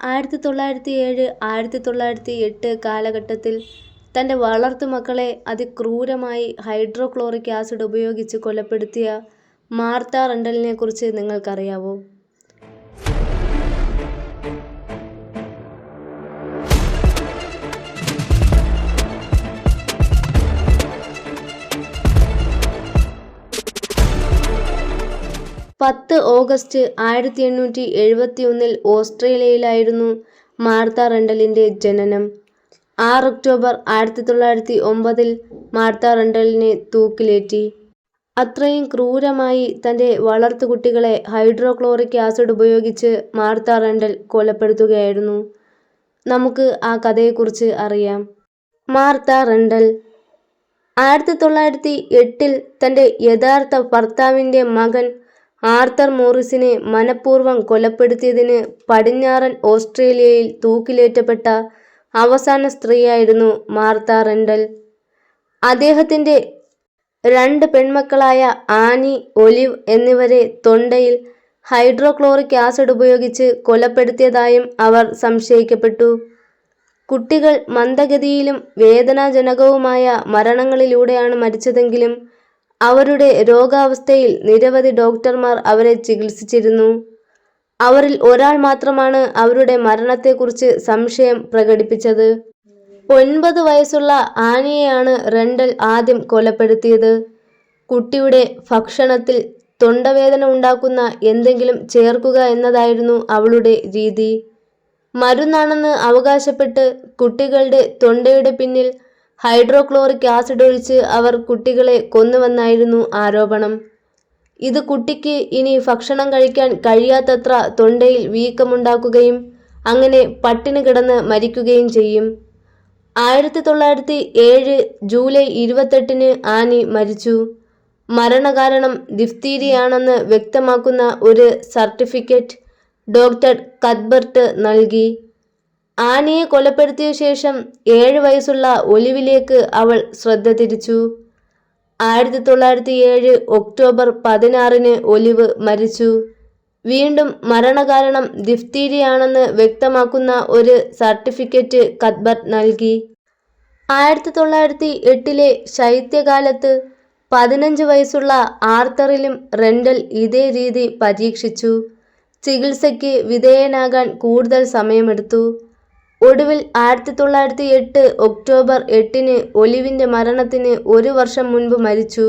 1907 1908 കാലഘട്ടത്തിൽ തൻ്റെ വളർത്തുമക്കളെ അതിക്രൂരമായി ഹൈഡ്രോക്ലോറിക് ആസിഡ് ഉപയോഗിച്ച് കൊലപ്പെടുത്തിയ മാർത്ത റണ്ടലിനെക്കുറിച്ച് നിങ്ങൾക്കറിയാവോ? ഓഗസ്റ്റ് 1871 ഓസ്ട്രേലിയയിലായിരുന്നു മാർത്ത റണ്ടലിൻ്റെ ജനനം. ഒക്ടോബർ 1909 മാർത്ത റണ്ടലിനെ തൂക്കിലേറ്റി. അത്രയും ക്രൂരമായി തൻ്റെ വളർത്തുകുട്ടികളെ ഹൈഡ്രോക്ലോറിക് ആസിഡ് ഉപയോഗിച്ച് മാർത്ത റണ്ടൽ കൊലപ്പെടുത്തുകയായിരുന്നു. നമുക്ക് ആ കഥയെക്കുറിച്ച് അറിയാം. മാർത്ത റണ്ടൽ 1908 തൻ്റെ യഥാർത്ഥ ഭർത്താവിൻ്റെ മകൻ ആർതർ മോറിസിനെ മനഃപൂർവ്വം കൊലപ്പെടുത്തിയതിന് പടിഞ്ഞാറൻ ഓസ്ട്രേലിയയിൽ തൂക്കിലേറ്റപ്പെട്ട അവസാന സ്ത്രീയായിരുന്നു മാർത്ത റണ്ടൽ. അദ്ദേഹത്തിൻ്റെ 2 പെൺമക്കളായ ആനി, ഒലിവ് എന്നിവരെ തൊണ്ടയിൽ ഹൈഡ്രോക്ലോറിക് ആസിഡ് ഉപയോഗിച്ച് കൊലപ്പെടുത്തിയതായും അവർ സംശയിക്കപ്പെട്ടു. കുട്ടികൾ മന്ദഗതിയിലും വേദനാജനകവുമായ മരണങ്ങളിലൂടെയാണ് മരിച്ചതെങ്കിലും അവരുടെ രോഗാവസ്ഥയിൽ നിരവധി ഡോക്ടർമാർ അവരെ ചികിത്സിച്ചിരുന്നു. അവരിൽ ഒരാൾ മാത്രമാണ് അവരുടെ മരണത്തെക്കുറിച്ച് സംശയം പ്രകടിപ്പിച്ചത്. 9 വയസ്സുള്ള ആനിയെയാണ് റണ്ടൽ ആദ്യം കൊലപ്പെടുത്തിയത്. കുട്ടിയുടെ ഭക്ഷണത്തിൽ തൊണ്ടവേദന ഉണ്ടാക്കുന്ന എന്തെങ്കിലും ചേർക്കുക എന്നതായിരുന്നു അവളുടെ രീതി. മരുന്നാണെന്ന് അവകാശപ്പെട്ട് കുട്ടികളുടെ തൊണ്ടയുടെ പിന്നിൽ ഹൈഡ്രോക്ലോറിക് ആസിഡ് ഒഴിച്ച് അവർ കുട്ടികളെ കൊന്നുവെന്നായിരുന്നു ആരോപണം. ഇത് കുട്ടിക്ക് ഇനി ഭക്ഷണം കഴിക്കാൻ കഴിയാത്തത്ര തൊണ്ടയിൽ വീക്കമുണ്ടാക്കുകയും അങ്ങനെ പട്ടിണി കിടന്ന് മരിക്കുകയും ചെയ്യും. 1907 ജൂലൈ 28 ആനി മരിച്ചു. മരണകാരണം ഡിഫ്തീരിയയാണെന്ന് വ്യക്തമാക്കുന്ന ഒരു സർട്ടിഫിക്കറ്റ് ഡോക്ടർ കത്ബർട്ട് നൽകി. ആനിയെ കൊലപ്പെടുത്തിയ ശേഷം 7 വയസ്സുള്ള ഒലിവിലേക്ക് അവൾ ശ്രദ്ധ തിരിച്ചു. 1907 ഒക്ടോബർ 16 ഒലിവ് മരിച്ചു. വീണ്ടും മരണകാരണം ഡിഫ്തീരിയയാണെന്ന് വ്യക്തമാക്കുന്ന ഒരു സർട്ടിഫിക്കറ്റ് കത്ബർട്ട് നൽകി. 1908 ശൈത്യകാലത്ത് 15 വയസ്സുള്ള ആർതറിലും റണ്ടൽ ഇതേ രീതി പരീക്ഷിച്ചു. ചികിത്സയ്ക്ക് വിധേയനാകാൻ കൂടുതൽ സമയമെടുത്തു. ഒടുവിൽ 1908 ഒക്ടോബർ 8 ഒലിവിൻ്റെ മരണത്തിന് 1 വർഷം മുൻപ് മരിച്ചു.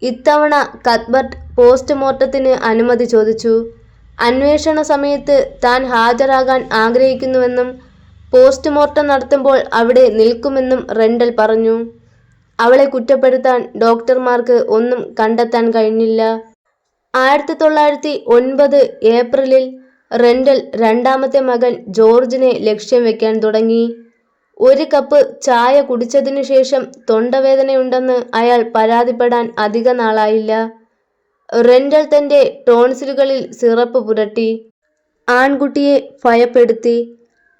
ഇത്തവണ കത്ബർട്ട് പോസ്റ്റ്മോർട്ടത്തിന് അനുമതി ചോദിച്ചു. അന്വേഷണ സമയത്ത് താൻ ഹാജരാകാൻ ആഗ്രഹിക്കുന്നുവെന്നും പോസ്റ്റ്മോർട്ടം നടത്തുമ്പോൾ അവിടെ നിൽക്കുമെന്നും റണ്ടൽ പറഞ്ഞു. അവളെ കുറ്റപ്പെടുത്താൻ ഡോക്ടർമാർക്ക് ഒന്നും കണ്ടെത്താൻ കഴിഞ്ഞില്ല. 1909 ഏപ്രിലിൽ റണ്ടൽ രണ്ടാമത്തെ മകൻ ജോർജിനെ ലക്ഷ്യം വെക്കാൻ തുടങ്ങി. 1 കപ്പ് ചായ കുടിച്ചതിനു ശേഷം തൊണ്ടവേദനയുണ്ടെന്ന് അയാൾ പരാതിപ്പെടാൻ അധിക നാളായില്ല. റണ്ടൽ തൻ്റെ ടോൺസിലുകളിൽ സിറപ്പ് പുരട്ടി. ആൺകുട്ടിയെ ഭയപ്പെടുത്തി.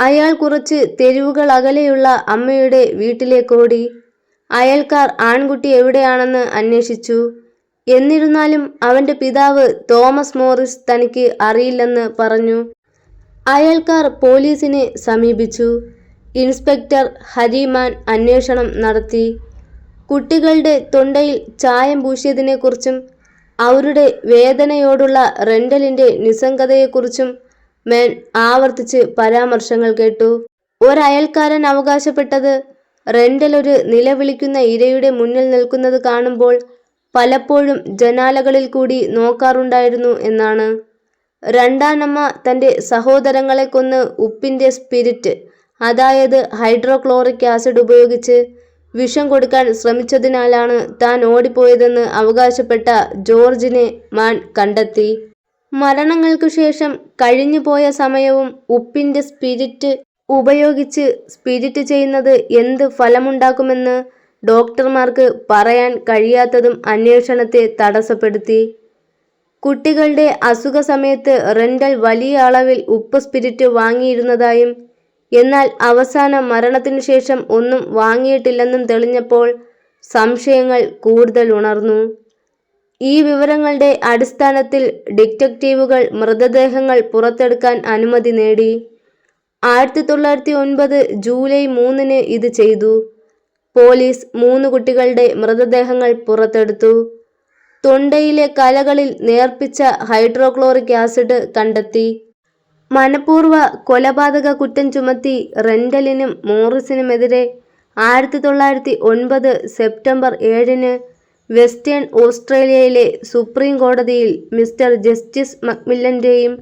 അയാൾ കുറച്ച് തെരുവുകൾ അകലെയുള്ള അമ്മയുടെ വീട്ടിലേക്കോടി. അയൽക്കാർ ആൺകുട്ടി എവിടെയാണെന്ന് അന്വേഷിച്ചു. എന്നിരുന്നാലും അവൻ്റെ പിതാവ് തോമസ് മോറിസ് തനിക്ക് അറിയില്ലെന്ന് പറഞ്ഞു. അയൽക്കാർ പോലീസിനെ സമീപിച്ചു. ഇൻസ്പെക്ടർ ഹരിമാൻ അന്വേഷണം നടത്തി. കുട്ടികളുടെ തൊണ്ടയിൽ ചായം പൂശിയതിനെക്കുറിച്ചും അവരുടെ വേദനയോടുള്ള റണ്ടലിൻ്റെ നിസ്സംഗതയെക്കുറിച്ചും മേൻ ആവർത്തിച്ച് പരാമർശങ്ങൾ കേട്ടു. ഒരയൽക്കാരൻ അവകാശപ്പെട്ടത് റണ്ടൽ ഒരു നിലവിളിക്കുന്ന ഇരയുടെ മുന്നിൽ നിൽക്കുന്നത് കാണുമ്പോൾ പലപ്പോഴും ജനാലകളിൽ കൂടി നോക്കാറുണ്ടായിരുന്നു എന്നാണ്. രണ്ടാനമ്മ തൻ്റെ സഹോദരങ്ങളെ കൊന്ന് ഉപ്പിൻ്റെ സ്പിരിറ്റ്, അതായത് ഹൈഡ്രോക്ലോറിക് ആസിഡ് ഉപയോഗിച്ച് വിഷം കൊടുക്കാൻ ശ്രമിച്ചതിനാലാണ് താൻ ഓടിപ്പോയതെന്ന് അവകാശപ്പെട്ട ജോർജിനെ മാൻ കണ്ടെത്തി. മരണങ്ങൾക്കു ശേഷം കഴിഞ്ഞുപോയ സമയവും ഉപ്പിൻ്റെ സ്പിരിറ്റ് ഉപയോഗിച്ച് സ്പിരിറ്റ് ചെയ്യുന്നത് എന്ത് ഫലമുണ്ടാക്കുമെന്ന് ഡോക്ടർമാർക്ക് പറയാൻ കഴിയാത്തതും അന്വേഷണത്തെ തടസ്സപ്പെടുത്തി. കുട്ടികളുടെ അസുഖ സമയത്ത് റണ്ടൽ വലിയ അളവിൽ ഉപ്പ് സ്പിരിറ്റ് വാങ്ങിയിരുന്നതായും എന്നാൽ അവസാന മരണത്തിനു ശേഷം ഒന്നും വാങ്ങിയിട്ടില്ലെന്നും തെളിഞ്ഞപ്പോൾ സംശയങ്ങൾ കൂടുതൽ ഉണർന്നു. ഈ വിവരങ്ങളുടെ അടിസ്ഥാനത്തിൽ ഡിറ്റക്റ്റീവുകൾ മൃതദേഹങ്ങൾ പുറത്തെടുക്കാൻ അനുമതി നേടി. 1909 ജൂലൈ 3-ന് ഇത് ചെയ്തു. പോലീസ് 3 കുട്ടികളുടെ മൃതദേഹങ്ങൾ പുറത്തെടുത്തു. തൊണ്ടയിലെ കലകളിൽ നേർപ്പിച്ച ഹൈഡ്രോക്ലോറിക് ആസിഡ് കണ്ടെത്തി. മനഃപൂർവ്വ കൊലപാതക കുറ്റം ചുമത്തി റെൻഡലിനും മോറിസിനുമെതിരെ 1909 സെപ്റ്റംബർ 7-ന് വെസ്റ്റേൺ ഓസ്ട്രേലിയയിലെ സുപ്രീം കോടതിയിൽ മിസ്റ്റർ ജസ്റ്റിസ് മക്മില്ലന്റെയും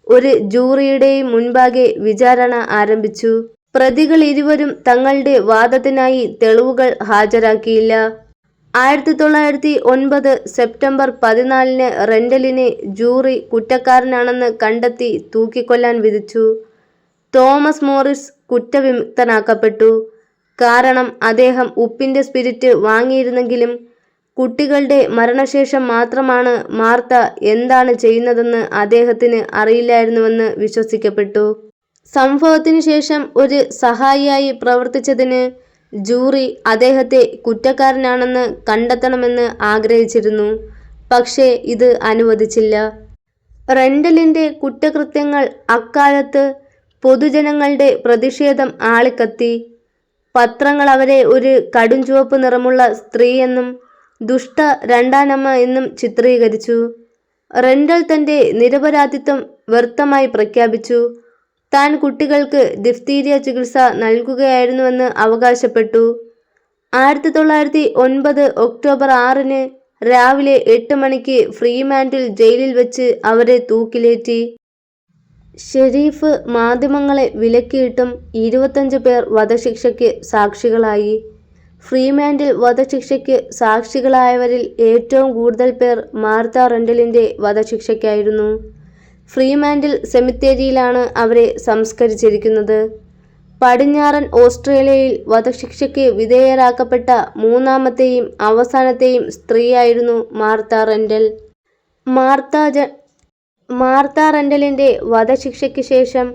ഒരു ജൂറിയുടെയും മുൻപാകെ വിചാരണ ആരംഭിച്ചു. പ്രതികൾ ഇരുവരും തങ്ങളുടെ വാദത്തിനായി തെളിവുകൾ ഹാജരാക്കിയില്ല. 1909 സെപ്റ്റംബർ 14-ന് റെൻഡലിനെ ജൂറി കുറ്റക്കാരനാണെന്ന് കണ്ടെത്തി തൂക്കിക്കൊല്ലാൻ വിധിച്ചു. തോമസ് മോറിസ് കുറ്റവിമുക്തനാക്കപ്പെട്ടു. കാരണം അദ്ദേഹം ഉപ്പിന്റെ സ്പിരിറ്റ് വാങ്ങിയിരുന്നെങ്കിലും കുട്ടികളുടെ മരണശേഷം മാത്രമാണ് മാർത്ത എന്താണ് ചെയ്യുന്നതെന്ന് അദ്ദേഹത്തിന് അറിയില്ലായിരുന്നുവെന്ന് വിശ്വസിക്കപ്പെട്ടു. സംഭവത്തിനു ശേഷം ഒരു സഹായിയായി പ്രവർത്തിച്ചതിന് ജൂറി അദ്ദേഹത്തെ കുറ്റക്കാരനാണെന്ന് കണ്ടെത്തണമെന്ന് ആഗ്രഹിച്ചിരുന്നു. പക്ഷേ ഇത് അനുവദിച്ചില്ല. റെൻഡലിന്റെ കുറ്റകൃത്യങ്ങൾ അക്കാലത്ത് പൊതുജനങ്ങളുടെ പ്രതിഷേധം ആളിക്കത്തി. പത്രങ്ങൾ അവരെ ഒരു കടുംചുവപ്പ് നിറമുള്ള സ്ത്രീയെന്നും ദുഷ്ട രണ്ടാനമ്മ എന്നും ചിത്രീകരിച്ചു. റെൻഡൽ തന്റെ നിരപരാധിത്വം വ്യർത്ഥമായി പ്രഖ്യാപിച്ചു. താൻ കുട്ടികൾക്ക് ഡിഫ്തീരിയ ചികിത്സ നൽകുകയായിരുന്നുവെന്ന് അവകാശപ്പെട്ടു. 1909 ഒക്ടോബർ 6-ന് രാവിലെ 8 മണിക്ക് ഫ്രീമാന്റിൽ ജയിലിൽ വെച്ച് അവരെ തൂക്കിലേറ്റി. ഷെരീഫ് മാധ്യമങ്ങളെ വിലക്കിയിട്ടും 25 പേർ വധശിക്ഷയ്ക്ക് സാക്ഷികളായി. ഫ്രീമാന്റിൽ വധശിക്ഷയ്ക്ക് സാക്ഷികളായവരിൽ ഏറ്റവും കൂടുതൽ പേർ മാർത്ത റെൻഡലിന്റെ വധശിക്ഷയ്ക്കായിരുന്നു. ഫ്രീമാന്റിൽ സെമിത്തേരിയിലാണ് അവരെ സംസ്കരിച്ചിരിക്കുന്നത്. പടിഞ്ഞാറൻ ഓസ്ട്രേലിയയിൽ വധശിക്ഷയ്ക്ക് വിധേയരാക്കപ്പെട്ട മൂന്നാമത്തെയും അവസാനത്തെയും സ്ത്രീയായിരുന്നു മാർത്ത റെൻഡൽ. മാർത്ത റെൻഡലിന്റെ വധശിക്ഷയ്ക്ക് ശേഷം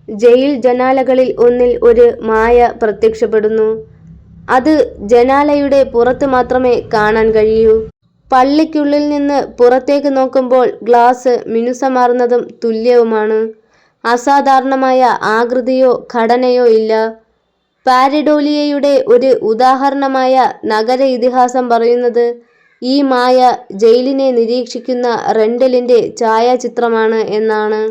ജയിൽ ജനാലകളിൽ ഒന്നിൽ ഒരു മായ പ്രത്യക്ഷപ്പെടുന്നു. അത് ജനാലയുടെ പുറത്ത് മാത്രമേ കാണാൻ കഴിയൂ. പള്ളിക്കുള്ളിൽ നിന്ന് പുറത്തേക്ക് നോക്കുമ്പോൾ ഗ്ലാസ് മിനുസമാർന്നതും തുല്യവുമാണ്. അസാധാരണമായ ആകൃതിയോ ഘടനയോ ഇല്ല. പാരഡോലിയയുടെ ഒരു ഉദാഹരണമായ നഗര ഇതിഹാസം പറയുന്നത് ഈ മായ ജയിലിനെ നിരീക്ഷിക്കുന്ന റെൻഡലിന്റെ ഛായാചിത്രമാണ് എന്നാണ്.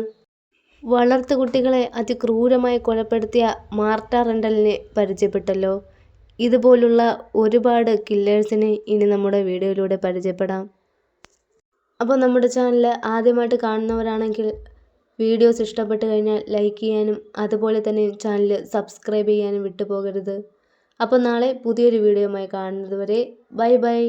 വളർത്തുകുട്ടികളെ അതിക്രൂരമായി കൊലപ്പെടുത്തിയ മാർത്ത റെൻഡലിനെ പരിചയപ്പെട്ടല്ലോ. ഇതുപോലുള്ള ഒരുപാട് കില്ലേഴ്സിനെ ഇനി നമ്മുടെ വീഡിയോയിലൂടെ പരിചയപ്പെടാം. അപ്പോൾ നമ്മുടെ ചാനൽ ആദ്യമായിട്ട് കാണുന്നവരാണെങ്കിൽ വീഡിയോസ് ഇഷ്ടപ്പെട്ട് കഴിഞ്ഞാൽ ലൈക്ക് ചെയ്യാനും അതുപോലെ തന്നെ ചാനൽ സബ്സ്ക്രൈബ് ചെയ്യാനും വിട്ടുപോകരുത്. അപ്പോൾ നാളെ പുതിയൊരു വീഡിയോയുമായി കാണുന്നത് വരെ ബൈ ബൈ.